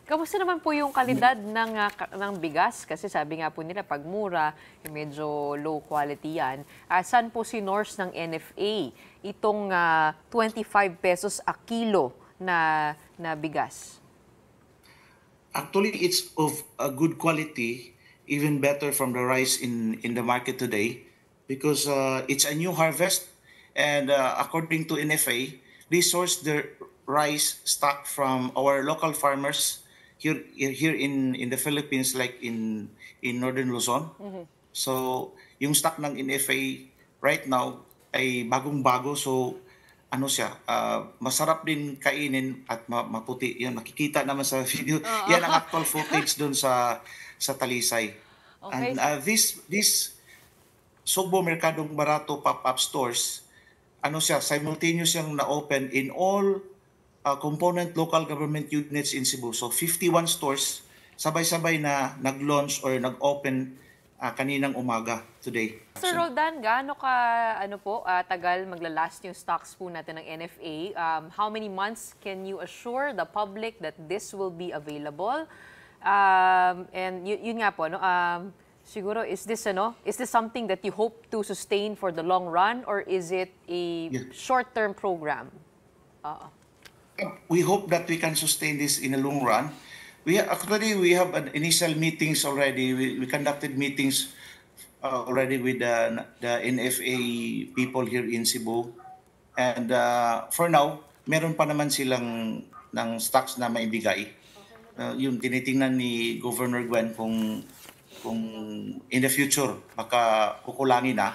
Kamusta naman po yung kalidad ng bigas? Kasi sabi nga po nila, pag mura, medyo low quality yan. Saan po sinorce ng NFA itong 25 pesos a kilo na bigas? Actually, it's of a good quality, even better from the rice in the market today, because it's a new harvest, and according to NFA, they source their rice stock from our local farmers here in the Philippines, like in northern Luzon. So, yung stock ng NFA right now ay bagong-bago. So, ano siya, masarap din kainin at maputi. Yan, makikita naman sa video. Yan ang Oo. actual footage doon sa Talisay. And Okay. this Sugbo Merkadong Barato pop-up stores, ano siya, simultaneous yung na-open in all component local government units in Cebu. So 51 stores, sabay-sabay na nag-launch or nag-open kaninang umaga today. Sir Roldan, gaano ka tagal maglalast yung stocks po natin ng NFA? How many months can you assure the public that this will be available? And yun nga po, no, siguro, is this something that you hope to sustain for the long run, or is it a Yeah. short-term program? We hope that we can sustain this in the long run. We have an initial meetings already. We conducted meetings already with the NFA people here in Cebu. And for now, meron pa naman silang ng stocks na maibigay. Yung tinitingnan ni Governor Gwen kung in the future baka kukulangin na.